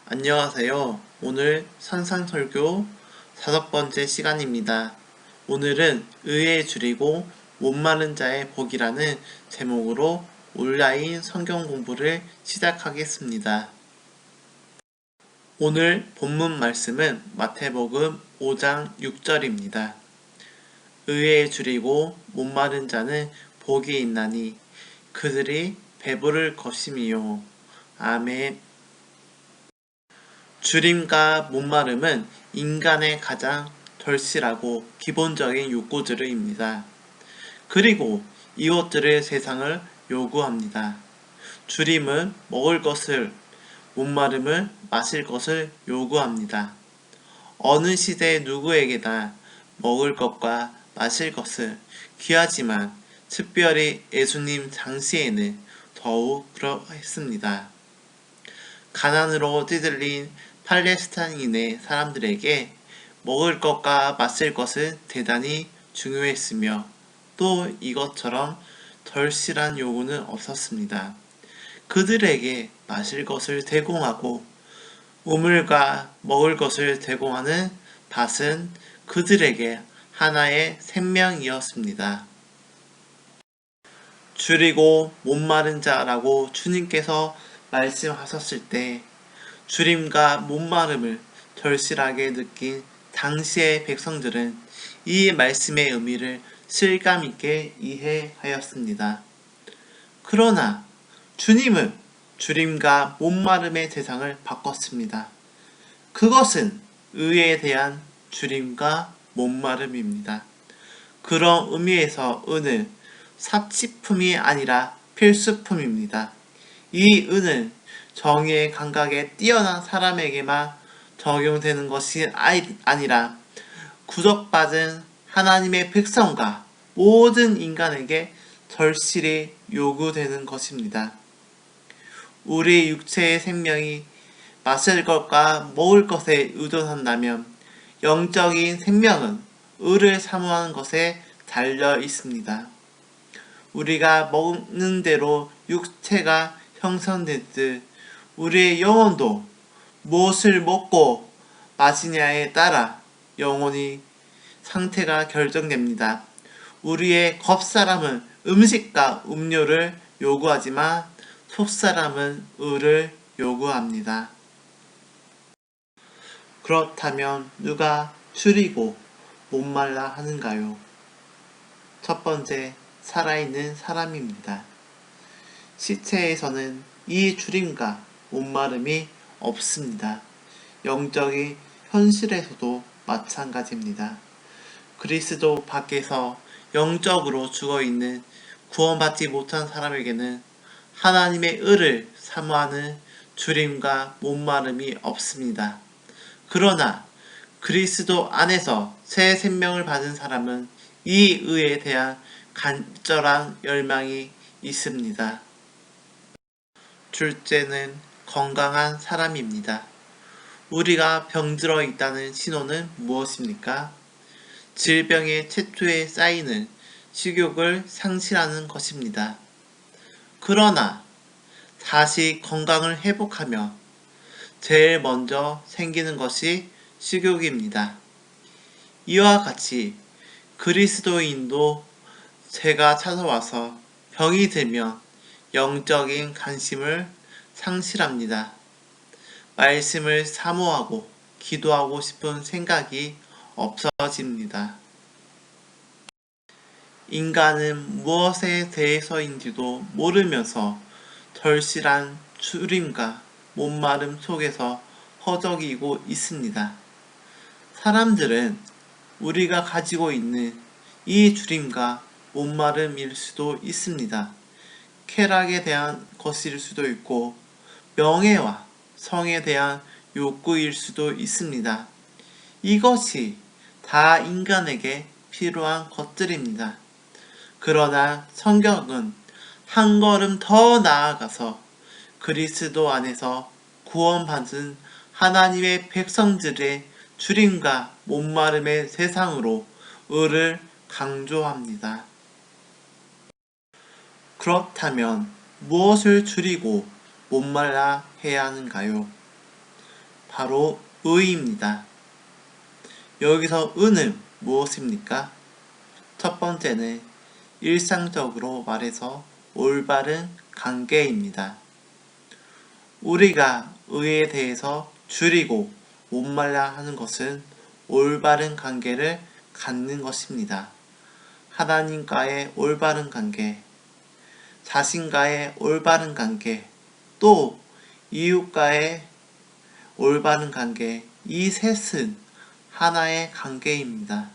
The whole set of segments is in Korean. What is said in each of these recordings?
안녕하세요. 오늘 산상설교 5번째 시간입니다. 오늘은 의에 줄이고 목마른 자의 복이라는 제목으로 온라인 성경 공부를 시작하겠습니다. 오늘 본문 말씀은 마태복음 5장 6절입니다. 의에 줄이고 목마른 자는 복이 있나니 그들이 배부를 것임이요. 아멘. 줄임과 목마름은 인간의 가장 절실하고 기본적인 욕구들입니다. 그리고 이것들을 세상을 요구합니다. 줄임은 먹을 것을, 목마름은 마실 것을 요구합니다. 어느 시대 누구에게나 먹을 것과 마실 것을 귀하지만 특별히 예수님 당시에는 더욱 그러했습니다. 가난으로 찌들린 팔레스타인의 사람들에게 먹을 것과 마실 것은 대단히 중요했으며 또 이것처럼 절실한 요구는 없었습니다. 그들에게 마실 것을 제공하고 우물과 먹을 것을 제공하는 밭은 그들에게 하나의 생명이었습니다. 줄이고 목마른 자라고 주님께서 말씀하셨을 때 줄임과 목마름을 절실하게 느낀 당시의 백성들은 이 말씀의 의미를 실감있게 이해하였습니다. 그러나 주님은 줄임과 목마름의 대상을 바꿨습니다. 그것은 의에 대한 줄임과 목마름입니다. 그런 의미에서 은은 사치품이 아니라 필수품입니다. 이 은은 정의의 감각에 뛰어난 사람에게만 적용되는 것이 아니라 구속받은 하나님의 백성과 모든 인간에게 절실히 요구되는 것입니다. 우리 육체의 생명이 마실 것과 먹을 것에 의존한다면 영적인 생명은 의를 사모하는 것에 달려 있습니다. 우리가 먹는 대로 육체가 형성됐듯 우리의 영혼도 무엇을 먹고 마시냐에 따라 영혼이 상태가 결정됩니다. 우리의 겉사람은 음식과 음료를 요구하지만 속사람은 의를 요구합니다. 그렇다면 누가 줄이고 목말라 하는가요? 첫 번째, 살아있는 사람입니다. 시체에서는 이 줄임과 목마름이 없습니다. 영적인 현실에서도 마찬가지입니다. 그리스도 밖에서 영적으로 죽어있는 구원받지 못한 사람에게는 하나님의 의를 사모하는 줄임과 목마름이 없습니다. 그러나 그리스도 안에서 새 생명을 받은 사람은 이 의에 대한 간절한 열망이 있습니다. 둘째는 건강한 사람입니다. 우리가 병들어 있다는 신호는 무엇입니까? 질병의 태초에 쌓이는 식욕을 상실하는 것입니다. 그러나 다시 건강을 회복하며 제일 먼저 생기는 것이 식욕입니다. 이와 같이 그리스도인도 죄가 찾아와서 병이 들면 영적인 관심을 상실합니다. 말씀을 사모하고 기도하고 싶은 생각이 없어집니다. 인간은 무엇에 대해서인지도 모르면서 절실한 줄임과 목마름 속에서 허덕이고 있습니다. 사람들은 우리가 가지고 있는 이 줄임과 목마름일 수도 있습니다. 쾌락에 대한 것일 수도 있고 명예와 성에 대한 욕구일 수도 있습니다. 이것이 다 인간에게 필요한 것들입니다. 그러나 성경은 한 걸음 더 나아가서 그리스도 안에서 구원받은 하나님의 백성들의 줄임과 목마름의 세상으로 의를 강조합니다. 그렇다면 무엇을 줄이고 목말라 해야 하는가요? 바로 의입니다. 여기서 의는 무엇입니까? 첫 번째는 일상적으로 말해서 올바른 관계입니다. 우리가 의에 대해서 줄이고 못말라 하는 것은 올바른 관계를 갖는 것입니다. 하나님과의 올바른 관계, 자신과의 올바른 관계, 또 이웃과의 올바른 관계, 이 셋은 하나의 관계입니다.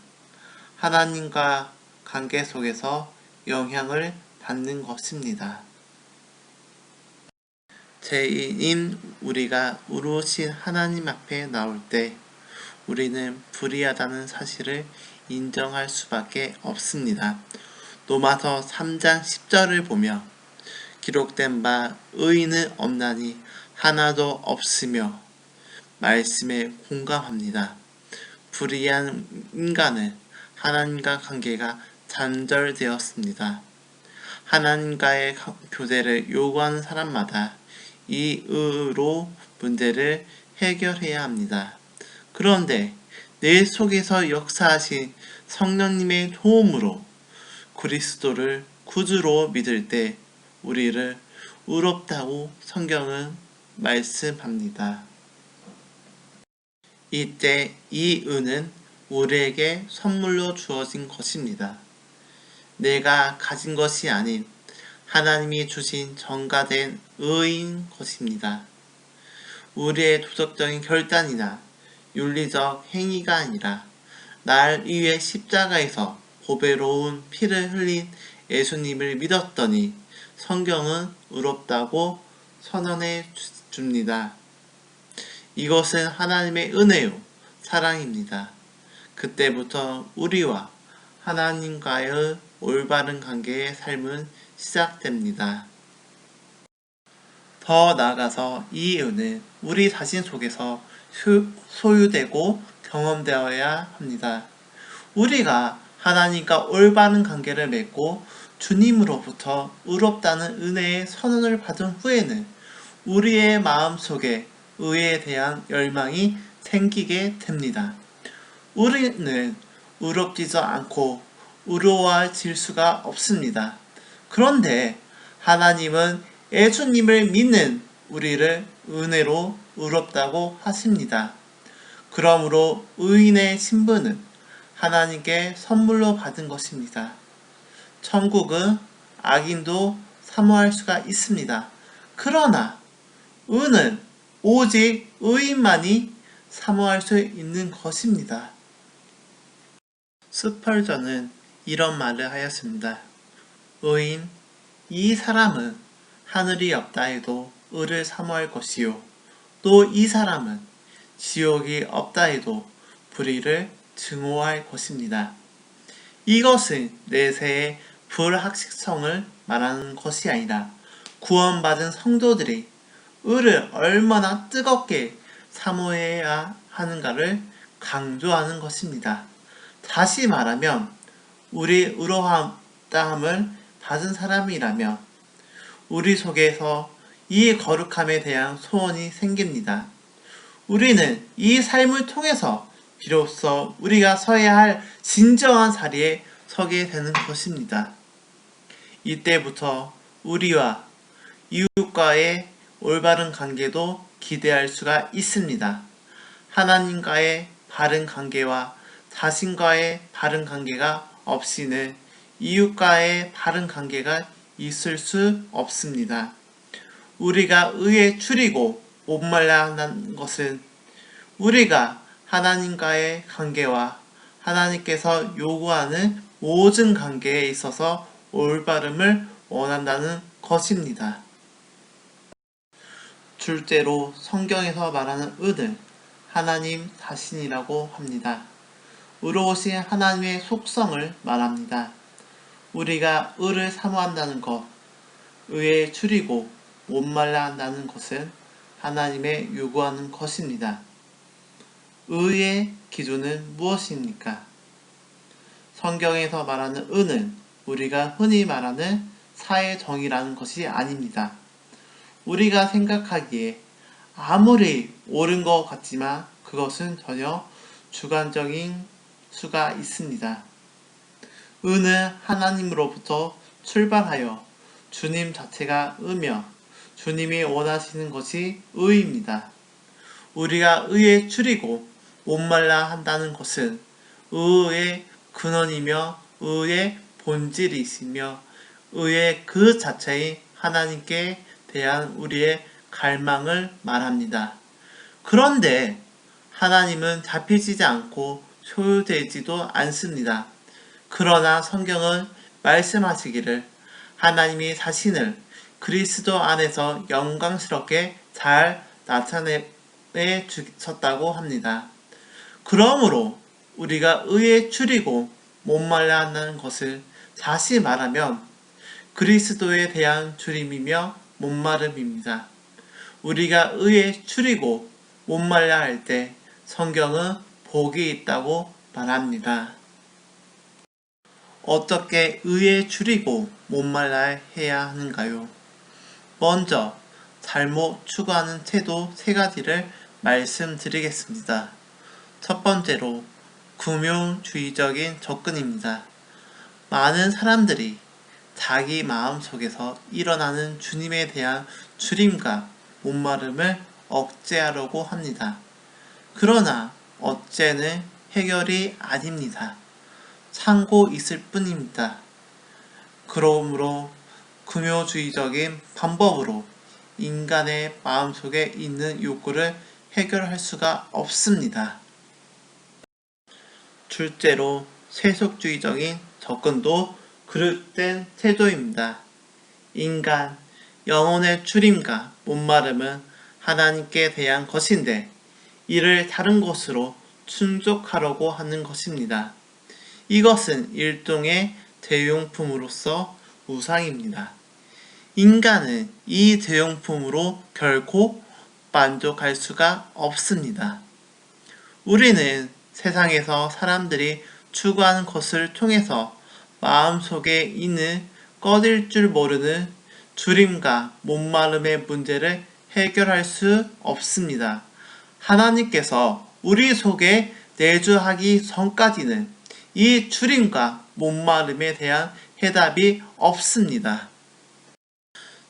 하나님과 관계 속에서 영향을 받는 것입니다. 죄인인 우리가 의로우신 하나님 앞에 나올 때 우리는 불의하다는 사실을 인정할 수밖에 없습니다. 로마서 3장 10절을 보며 기록된 바 의인은 없나니 하나도 없으며 말씀에 공감합니다. 불의한 인간은 하나님과 관계가 단절되었습니다. 하나님과의 교제를 요구하는 사람마다 이 의로 문제를 해결해야 합니다. 그런데 내 속에서 역사하신 성령님의 도움으로 그리스도를 구주로 믿을 때 우리를 의롭다고 성경은 말씀합니다. 이때 이 의는 우리에게 선물로 주어진 것입니다. 내가 가진 것이 아닌 하나님이 주신 전가된 의인 것입니다. 우리의 도덕적인 결단이나 윤리적 행위가 아니라 날 위해 십자가에서 보배로운 피를 흘린 예수님을 믿었더니 성경은 의롭다고 선언해 줍니다. 이것은 하나님의 은혜요, 사랑입니다. 그때부터 우리와 하나님과의 올바른 관계의 삶은 시작됩니다. 더 나아가서 이 은은 우리 자신 속에서 소유되고 경험되어야 합니다. 우리가 하나님과 올바른 관계를 맺고 주님으로부터 의롭다는 은혜의 선언을 받은 후에는 우리의 마음속에 의에 대한 열망이 생기게 됩니다. 우리는 의롭지도 않고 의로워질 수가 없습니다. 그런데 하나님은 예수님을 믿는 우리를 은혜로 의롭다고 하십니다. 그러므로 의인의 신분은 하나님께 선물로 받은 것입니다. 천국은 악인도 사모할 수가 있습니다. 그러나 의는 오직 의인만이 사모할 수 있는 것입니다. 스펄전은 이런 말을 하였습니다. 의인, 이 사람은 하늘이 없다 해도 의를 사모할 것이요. 또 이 사람은 지옥이 없다 해도 불의를 증오할 것입니다. 이것은 내세의 불합식성을 말하는 것이 아니라 구원받은 성도들이 의를 얼마나 뜨겁게 사모해야 하는가를 강조하는 것입니다. 다시 말하면 우리 의로함을 받은 사람이라면 우리 속에서 이 거룩함에 대한 소원이 생깁니다. 우리는 이 삶을 통해서 비로소 우리가 서야 할 진정한 자리에 서게 되는 것입니다. 이때부터 우리와 이웃과의 올바른 관계도 기대할 수가 있습니다. 하나님과의 바른 관계와 자신과의 바른 관계가 없이는 이웃과의 바른 관계가 있을 수 없습니다. 우리가 의에 줄이고 목말라 한다는 것은 우리가 하나님과의 관계와 하나님께서 요구하는 모든 관계에 있어서 올바름을 원한다는 것입니다. 둘째로 성경에서 말하는 의는 하나님 자신이라고 합니다. 의로우신 하나님의 속성을 말합니다. 우리가 의를 사모한다는 것, 의에 줄이고 목말라 한다는 것은 하나님의 요구하는 것입니다. 의의 기준은 무엇입니까? 성경에서 말하는 의는 우리가 흔히 말하는 사회정의라는 것이 아닙니다. 우리가 생각하기에 아무리 옳은 것 같지만 그것은 전혀 주관적인 수가 있습니다. 의는 하나님으로부터 출발하여 주님 자체가 의며 주님이 원하시는 것이 의입니다. 우리가 의에 줄이고 목말라 한다는 것은 의의 근원이며 의의 본질이시며 의의 그 자체인 하나님께 대한 우리의 갈망을 말합니다. 그런데 하나님은 잡히지 않고 소유되지도 않습니다. 그러나 성경은 말씀하시기를 하나님이 자신을 그리스도 안에서 영광스럽게 잘 나타내 주셨다고 합니다. 그러므로 우리가 의에 줄이고 목말라 한다는 것을 다시 말하면 그리스도에 대한 줄임이며 목마름입니다. 우리가 의에 줄이고 목말라 할 때 성경은 복이 있다고 말합니다. 어떻게 의에 줄이고 목말라 해야 하는가요? 먼저 잘못 추구하는 태도 3가지를 말씀드리겠습니다. 첫 번째로 금융주의적인 접근입니다. 많은 사람들이 자기 마음 속에서 일어나는 주님에 대한 줄임과 목마름을 억제하려고 합니다. 그러나 억제는 해결이 아닙니다. 참고 있을 뿐입니다. 그러므로 금요주의적인 방법으로 인간의 마음속에 있는 욕구를 해결할 수가 없습니다. 둘째로 세속주의적인 접근도 그릇된 태도입니다. 인간, 영혼의 줄임과 목마름은 하나님께 대한 것인데 이를 다른 것으로 충족하려고 하는 것입니다. 이것은 일종의 대용품으로서 우상입니다. 인간은 이 대용품으로 결코 만족할 수가 없습니다. 우리는 세상에서 사람들이 추구하는 것을 통해서 마음속에 있는 꺼질 줄 모르는 줄임과 목마름의 문제를 해결할 수 없습니다. 하나님께서 우리 속에 내주하기 전까지는 이 줄임과 목마름에 대한 해답이 없습니다.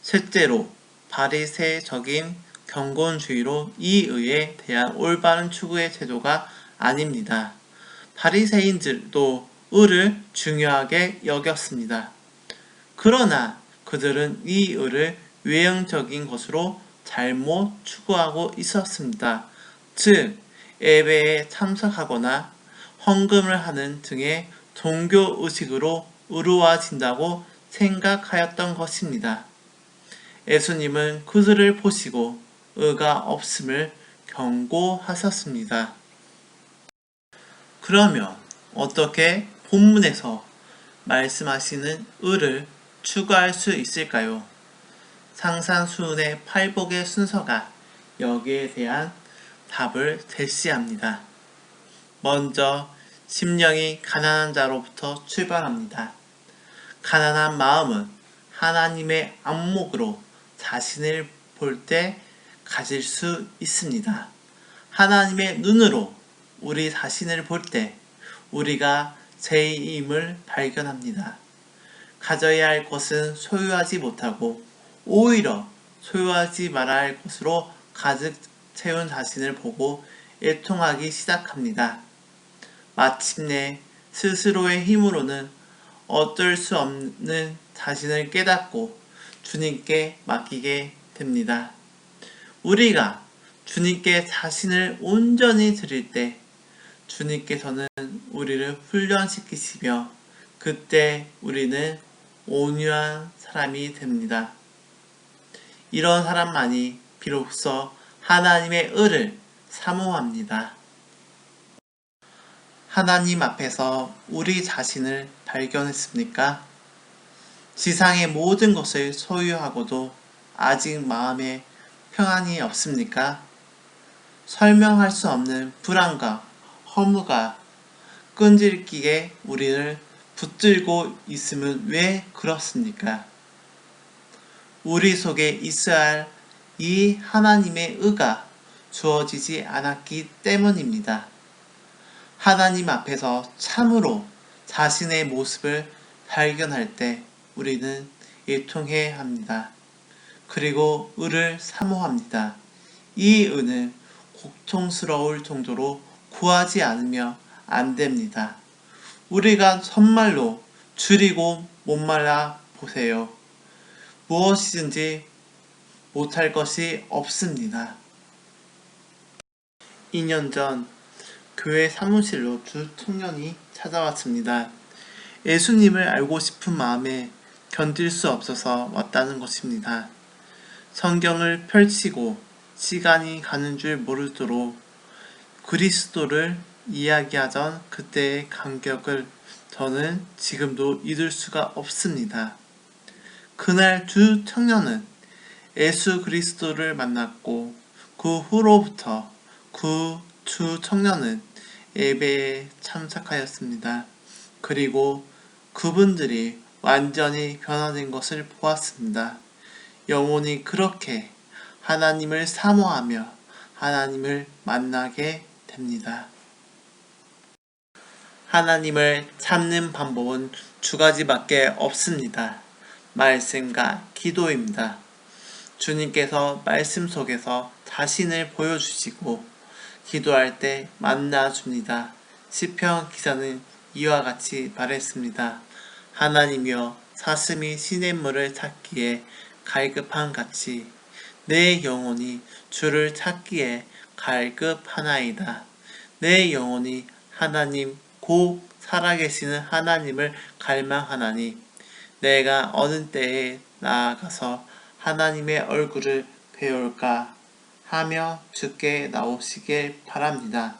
셋째로 바리새적인 경건주의로 이 의에 대한 올바른 추구의 태도가 아닙니다. 바리새인들도 의를 중요하게 여겼습니다. 그러나 그들은 이 의를 외형적인 것으로 잘못 추구하고 있었습니다. 즉 예배에 참석하거나 헌금을 하는 등의 종교의식으로 의로워진다고 생각하였던 것입니다. 예수님은 그들을 보시고 의가 없음을 경고하셨습니다. 그러면 어떻게 본문에서 말씀하시는 의를 추구할 수 있을까요? 상산수훈의 팔복의 순서가 여기에 대한 답을 제시합니다. 먼저 심령이 가난한 자로부터 출발합니다. 가난한 마음은 하나님의 안목으로 자신을 볼 때 가질 수 있습니다. 하나님의 눈으로 우리 자신을 볼 때 우리가 죄인임을 발견합니다. 가져야 할 것은 소유하지 못하고 오히려 소유하지 말아야 할 것으로 가득 채운 자신을 보고 애통하기 시작합니다. 마침내 스스로의 힘으로는 어쩔 수 없는 자신을 깨닫고 주님께 맡기게 됩니다. 우리가 주님께 자신을 온전히 드릴 때 주님께서는 우리를 훈련시키시며 그때 우리는 온유한 사람이 됩니다. 이런 사람만이 비로소 하나님의 의를 사모합니다. 하나님 앞에서 우리 자신을 발견했습니까? 지상의 모든 것을 소유하고도 아직 마음에 평안이 없습니까? 설명할 수 없는 불안과 허무가 끈질기게 우리를 붙들고 있음은 왜 그렇습니까? 우리 속에 있어야 할 이 하나님의 의가 주어지지 않았기 때문입니다. 하나님 앞에서 참으로 자신의 모습을 발견할 때 우리는 애통해야 합니다. 그리고 의를 사모합니다. 이 의는 고통스러울 정도로 구하지 않으면 안 됩니다. 우리가 정말로 줄이고 목말라 보세요. 무엇이든지 못할 것이 없습니다. 2년 전 교회 사무실로 두 청년이 찾아왔습니다. 예수님을 알고 싶은 마음에 견딜 수 없어서 왔다는 것입니다. 성경을 펼치고 시간이 가는 줄 모르도록 그리스도를 이야기하던 그때의 감격을 저는 지금도 잊을 수가 없습니다. 그날 두 청년은 예수 그리스도를 만났고 그 후로부터 그 두 청년은 예배에 참석하였습니다. 그리고 그분들이 완전히 변화된 것을 보았습니다. 영혼이 그렇게 하나님을 사모하며 하나님을 만나게 됩니다. 하나님을 찾는 방법은 두 가지밖에 없습니다. 말씀과 기도입니다. 주님께서 말씀 속에서 자신을 보여주시고 기도할 때 만나줍니다. 시편 기사는 이와 같이 말했습니다. 하나님이여 사슴이 시냇물을 찾기에 갈급한 같이 내 영혼이 주를 찾기에 갈급하나이다. 내 영혼이 하나님 곧 살아계시는 하나님을 갈망하나니 내가 어느 때에 나아가서 하나님의 얼굴을 배울까 하며 주께 나오시길 바랍니다.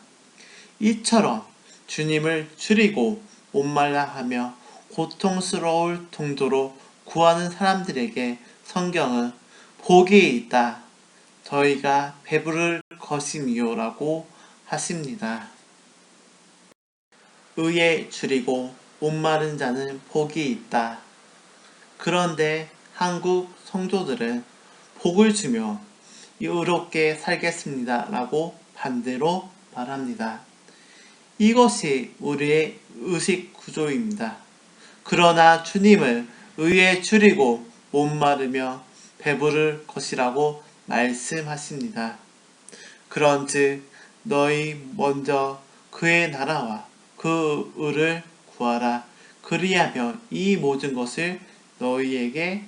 이처럼 주님을 줄이고 목말라 하며 고통스러울 정도로 구하는 사람들에게 성경은 복이 있다. 저희가 배부를 것임이요 라고 하십니다. 의에 줄이고 목마른 자는 복이 있다. 그런데 한국 성도들은 복을 주며 의롭게 살겠습니다 라고 반대로 말합니다. 이것이 우리의 의식 구조입니다. 그러나 주님을 의에 줄이고 목마르며 배부를 것이라고 말씀하십니다. 그런즉 너희 먼저 그의 나라와 그 의를 구하라. 그리하면 이 모든 것을 너희에게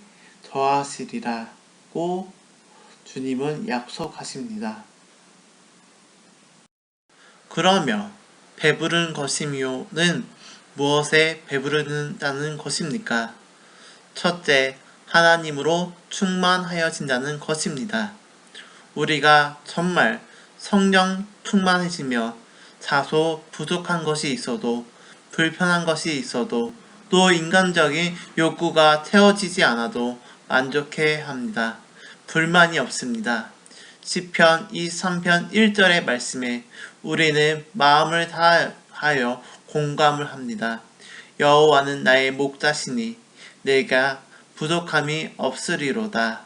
더하시리라고 주님은 약속하십니다. 그러면 배부른 것이묘는 무엇에 배부른다는 것입니까? 첫째, 하나님으로 충만하여진다는 것입니다. 우리가 정말 성령 충만해지며 다소 부족한 것이 있어도 불편한 것이 있어도 또 인간적인 욕구가 채워지지 않아도 만족해 합니다. 불만이 없습니다. 시편 23편 1절의 말씀에 우리는 마음을 다하여 공감을 합니다. 여호와는 나의 목자시니 내가 부족함이 없으리로다.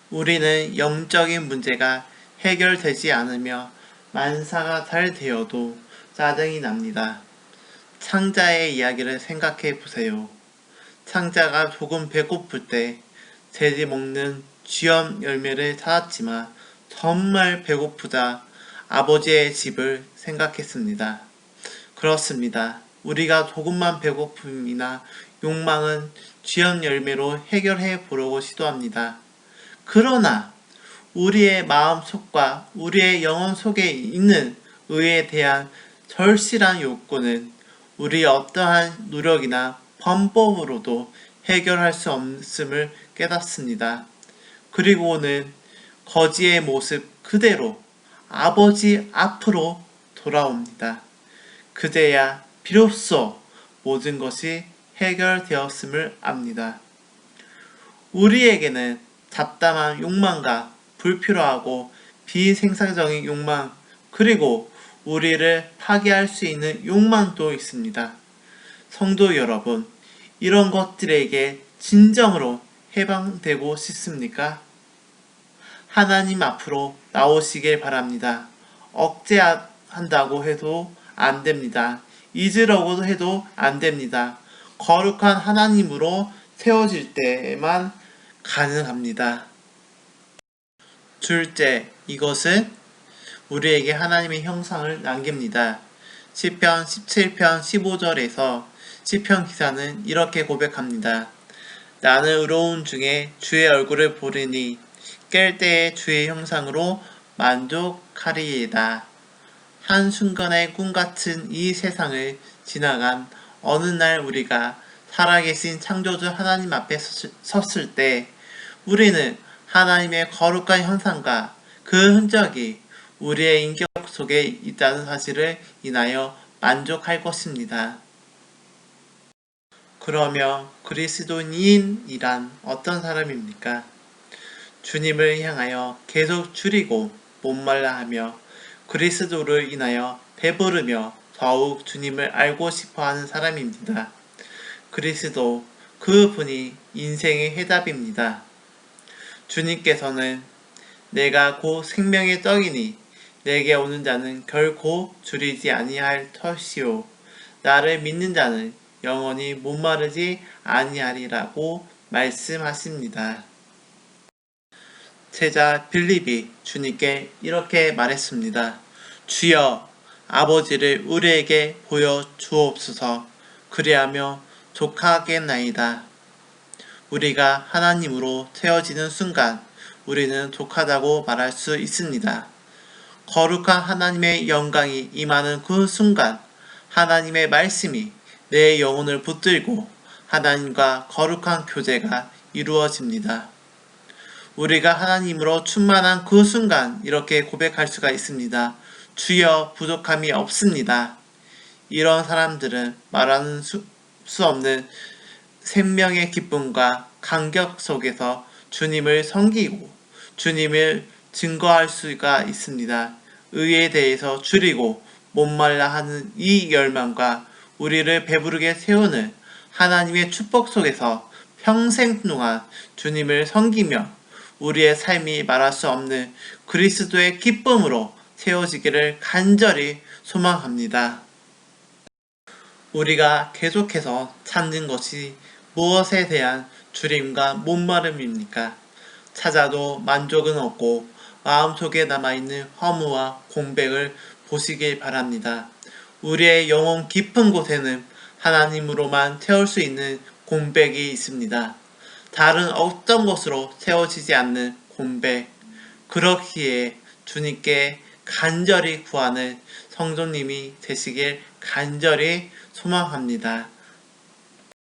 우리는 영적인 문제가 해결되지 않으며 만사가 잘 되어도 짜증이 납니다. 창자의 이야기를 생각해 보세요. 창자가 조금 배고플 때 돼지 먹는 쥐엄 열매를 찾았지만 정말 배고프다 아버지의 집을 생각했습니다. 그렇습니다. 우리가 조금만 배고픔이나 욕망은 쥐엄 열매로 해결해 보려고 시도합니다. 그러나 우리의 마음속과 우리의 영혼 속에 있는 의에 대한 절실한 욕구는 우리의 어떠한 노력이나 방법으로도 해결할 수 없음을 깨닫습니다. 그리고는 거지의 모습 그대로 아버지 앞으로 돌아옵니다. 그제야 비로소 모든 것이 해결되었음을 압니다. 우리에게는 잡담한 욕망과 불필요하고 비생산적인 욕망 그리고 우리를 파괴할 수 있는 욕망도 있습니다. 성도 여러분, 이런 것들에게 진정으로 해방되고 싶습니까? 하나님 앞으로 나오시길 바랍니다. 억제한다고 해도 안 됩니다. 잊으려고 해도 안 됩니다. 거룩한 하나님으로 세워질 때에만 가능합니다. 둘째, 이것은 우리에게 하나님의 형상을 남깁니다. 시편 17편 15절에서 시편 기사는 이렇게 고백합니다. 나는 의로운 중에 주의 얼굴을 보리니 깰 때에 주의 형상으로 만족하리이다. 한순간의 꿈같은 이 세상을 지나간 어느 날 우리가 살아계신 창조주 하나님 앞에 섰을 때 우리는 하나님의 거룩한 형상과 그 흔적이 우리의 인격 속에 있다는 사실을 인하여 만족할 것입니다. 그러면 그리스도인이란 어떤 사람입니까? 주님을 향하여 계속 줄이고 목말라 하며 그리스도를 인하여 배부르며 더욱 주님을 알고 싶어 하는 사람입니다. 그리스도, 그분이 인생의 해답입니다. 주님께서는 내가 곧 생명의 떡이니 내게 오는 자는 결코 줄이지 아니할 터시오. 나를 믿는 자는 영원히 목마르지 아니하리라고 말씀하십니다. 제자 빌립이 주님께 이렇게 말했습니다. 주여, 아버지를 우리에게 보여 주옵소서. 그리하며 족하겠나이다. 우리가 하나님으로 채워지는 순간 우리는 족하다고 말할 수 있습니다. 거룩한 하나님의 영광이 임하는 그 순간 하나님의 말씀이 내 영혼을 붙들고 하나님과 거룩한 교제가 이루어집니다. 우리가 하나님으로 충만한 그 순간 이렇게 고백할 수가 있습니다. 주여, 부족함이 없습니다. 이런 사람들은 말하는 수 없는 생명의 기쁨과 감격 속에서 주님을 섬기고 주님을 증거할 수가 있습니다. 의에 대해서 줄이고 목말라 하는 이 열망과 우리를 배부르게 세우는 하나님의 축복 속에서 평생 동안 주님을 섬기며 우리의 삶이 말할 수 없는 그리스도의 기쁨으로 세워지기를 간절히 소망합니다. 우리가 계속해서 찾는 것이 무엇에 대한 줄임과 목마름입니까? 찾아도 만족은 없고 마음속에 남아있는 허무와 공백을 보시길 바랍니다. 우리의 영혼 깊은 곳에는 하나님으로만 채울 수 있는 공백이 있습니다. 다른 어떤 것으로 채워지지 않는 공백. 그렇기에 주님께 간절히 구하는 성도님이 되시길 간절히 소망합니다.